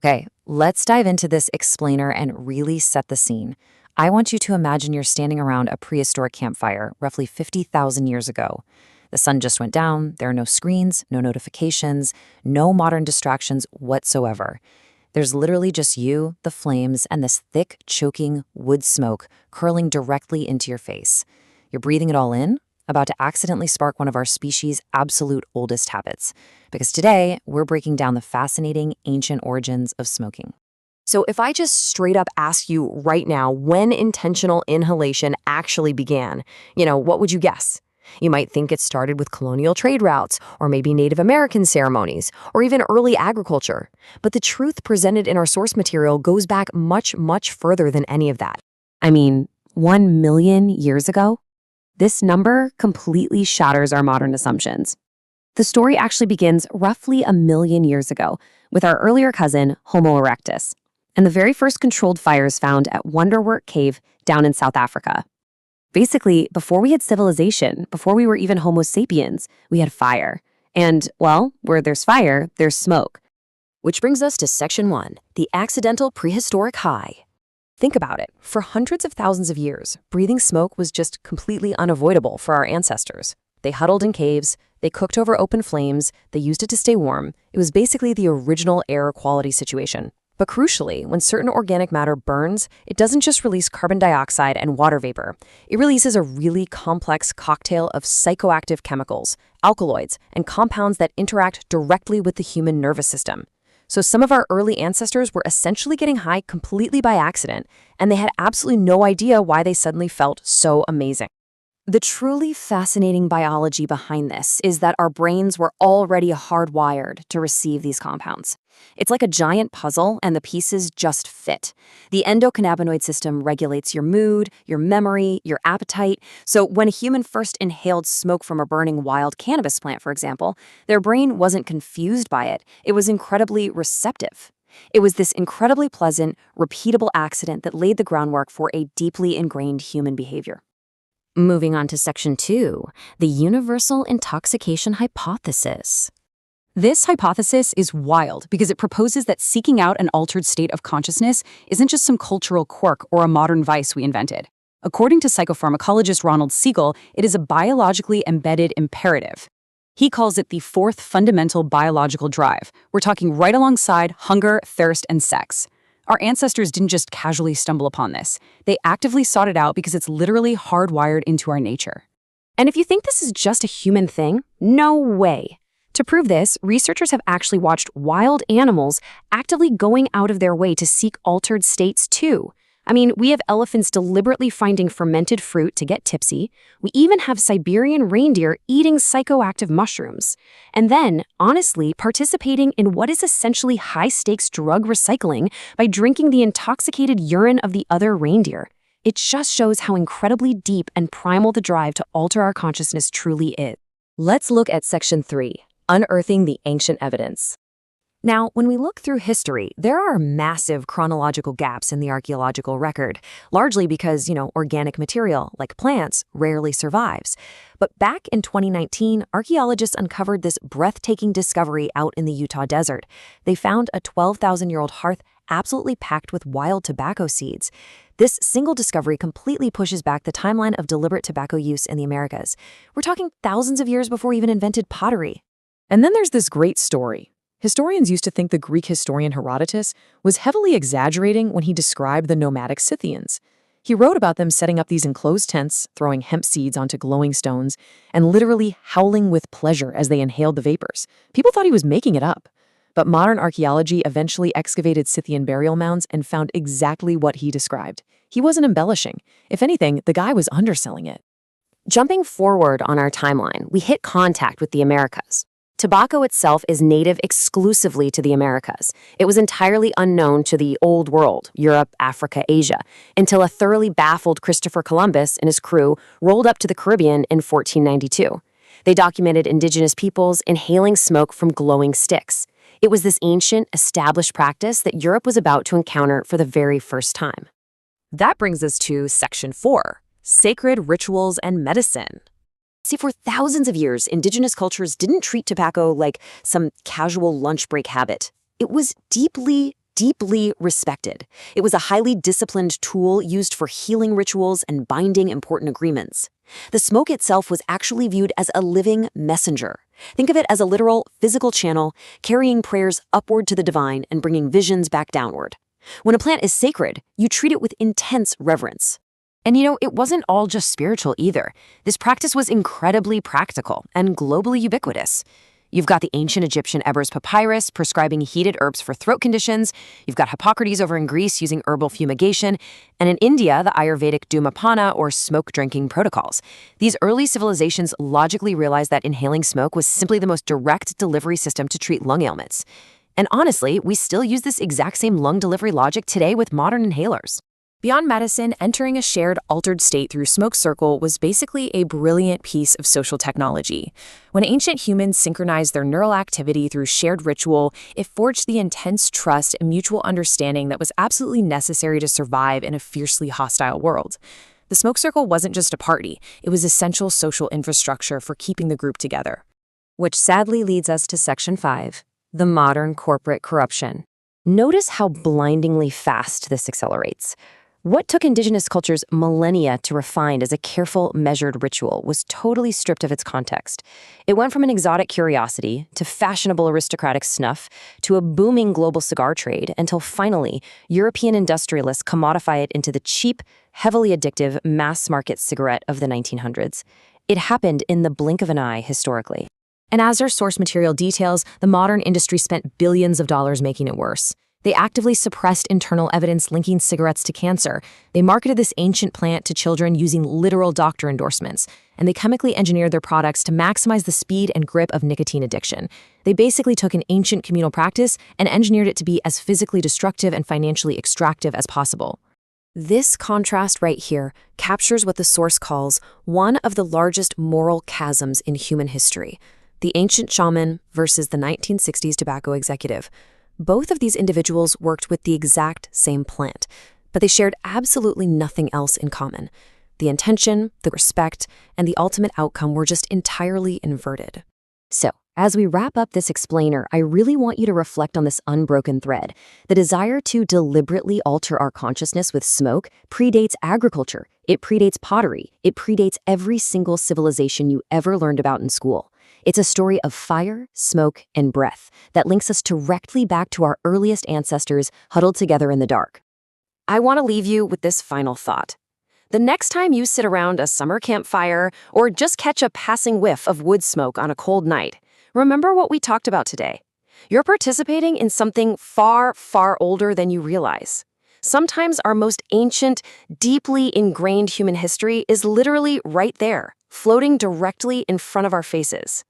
Okay, let's dive into this explainer and really set the scene. I want you to imagine you're standing around a prehistoric campfire roughly 50,000 years ago. The sun just went down, there are no screens, no notifications, no modern distractions whatsoever. There's literally just you, the flames, and this thick, choking wood smoke curling directly into your face. You're breathing it all in, about to accidentally spark one of our species' absolute oldest habits. Because today, we're breaking down the fascinating ancient origins of smoking. So if I just straight up ask you right now when intentional inhalation actually began, what would you guess? You might think it started with colonial trade routes, or maybe Native American ceremonies, or even early agriculture. But the truth presented in our source material goes back much, much further than any of that. I mean, 1 million years ago? This number completely shatters our modern assumptions. The story actually begins roughly 1 million years ago with our earlier cousin, Homo erectus, and the very first controlled fires found at Wonderwork Cave down in South Africa. Basically, before we had civilization, before we were even Homo sapiens, we had fire. And, well, where there's fire, there's smoke. Which brings us to Section 1, the accidental prehistoric high. Think about it. For hundreds of thousands of years, breathing smoke was just completely unavoidable for our ancestors. They huddled in caves, they cooked over open flames, they used it to stay warm. It was basically the original air quality situation. But crucially, when certain organic matter burns, it doesn't just release carbon dioxide and water vapor. It releases a really complex cocktail of psychoactive chemicals, alkaloids, and compounds that interact directly with the human nervous system. So some of our early ancestors were essentially getting high completely by accident, and they had absolutely no idea why they suddenly felt so amazing. The truly fascinating biology behind this is that our brains were already hardwired to receive these compounds. It's like a giant puzzle, and the pieces just fit. The endocannabinoid system regulates your mood, your memory, your appetite. So when a human first inhaled smoke from a burning wild cannabis plant, for example, their brain wasn't confused by it. It was incredibly receptive. It was this incredibly pleasant, repeatable accident that laid the groundwork for a deeply ingrained human behavior. Moving on to Section 2, the universal intoxication hypothesis. This hypothesis is wild because it proposes that seeking out an altered state of consciousness isn't just some cultural quirk or a modern vice we invented. According to psychopharmacologist Ronald Siegel, it is a biologically embedded imperative. He calls it the fourth fundamental biological drive. We're talking right alongside hunger, thirst, and sex. Our ancestors didn't just casually stumble upon this. They actively sought it out because it's literally hardwired into our nature. And if you think this is just a human thing, no way. To prove this, researchers have actually watched wild animals actively going out of their way to seek altered states too. I mean, we have elephants deliberately finding fermented fruit to get tipsy. We even have Siberian reindeer eating psychoactive mushrooms. And then, honestly, participating in what is essentially high-stakes drug recycling by drinking the intoxicated urine of the other reindeer. It just shows how incredibly deep and primal the drive to alter our consciousness truly is. Let's look at Section 3, unearthing the ancient evidence. Now, when we look through history, there are massive chronological gaps in the archaeological record, largely because, organic material, like plants, rarely survives. But back in 2019, archaeologists uncovered this breathtaking discovery out in the Utah desert. They found a 12,000-year-old hearth absolutely packed with wild tobacco seeds. This single discovery completely pushes back the timeline of deliberate tobacco use in the Americas. We're talking thousands of years before we even invented pottery. And then there's this great story. Historians used to think the Greek historian Herodotus was heavily exaggerating when he described the nomadic Scythians. He wrote about them setting up these enclosed tents, throwing hemp seeds onto glowing stones, and literally howling with pleasure as they inhaled the vapors. People thought he was making it up. But modern archaeology eventually excavated Scythian burial mounds and found exactly what he described. He wasn't embellishing. If anything, the guy was underselling it. Jumping forward on our timeline, we hit contact with the Americas. Tobacco itself is native exclusively to the Americas. It was entirely unknown to the Old World, Europe, Africa, Asia, until a thoroughly baffled Christopher Columbus and his crew rolled up to the Caribbean in 1492. They documented indigenous peoples inhaling smoke from glowing sticks. It was this ancient, established practice that Europe was about to encounter for the very first time. That brings us to Section 4, sacred rituals and medicine. See, for thousands of years, indigenous cultures didn't treat tobacco like some casual lunch break habit. It was deeply, deeply respected. It was a highly disciplined tool used for healing rituals and binding important agreements. The smoke itself was actually viewed as a living messenger. Think of it as a literal physical channel carrying prayers upward to the divine and bringing visions back downward. When a plant is sacred, you treat it with intense reverence. And it wasn't all just spiritual either. This practice was incredibly practical and globally ubiquitous. You've got the ancient Egyptian Ebers Papyrus prescribing heated herbs for throat conditions. You've got Hippocrates over in Greece using herbal fumigation. And in India, the Ayurvedic Dhumapana or smoke drinking protocols. These early civilizations logically realized that inhaling smoke was simply the most direct delivery system to treat lung ailments. And honestly, we still use this exact same lung delivery logic today with modern inhalers. Beyond medicine, entering a shared altered state through smoke circle was basically a brilliant piece of social technology. When ancient humans synchronized their neural activity through shared ritual, it forged the intense trust and mutual understanding that was absolutely necessary to survive in a fiercely hostile world. The smoke circle wasn't just a party, it was essential social infrastructure for keeping the group together. Which sadly leads us to Section 5, the modern corporate corruption. Notice how blindingly fast this accelerates. What took indigenous cultures millennia to refine as a careful, measured ritual was totally stripped of its context. It went from an exotic curiosity to fashionable aristocratic snuff to a booming global cigar trade until finally, European industrialists commodify it into the cheap, heavily addictive mass-market cigarette of the 1900s. It happened in the blink of an eye historically. And as our source material details, the modern industry spent billions of dollars making it worse. They actively suppressed internal evidence linking cigarettes to cancer. They marketed this ancient plant to children using literal doctor endorsements. And they chemically engineered their products to maximize the speed and grip of nicotine addiction. They basically took an ancient communal practice and engineered it to be as physically destructive and financially extractive as possible. This contrast right here captures what the source calls one of the largest moral chasms in human history: the ancient shaman versus the 1960s tobacco executive. Both of these individuals worked with the exact same plant, but they shared absolutely nothing else in common. The intention, the respect, and the ultimate outcome were just entirely inverted. So, as we wrap up this explainer, I really want you to reflect on this unbroken thread. The desire to deliberately alter our consciousness with smoke predates agriculture, it predates pottery, it predates every single civilization you ever learned about in school. It's a story of fire, smoke, and breath that links us directly back to our earliest ancestors huddled together in the dark. I want to leave you with this final thought. The next time you sit around a summer campfire or just catch a passing whiff of wood smoke on a cold night, remember what we talked about today. You're participating in something far, far older than you realize. Sometimes our most ancient, deeply ingrained human history is literally right there, floating directly in front of our faces.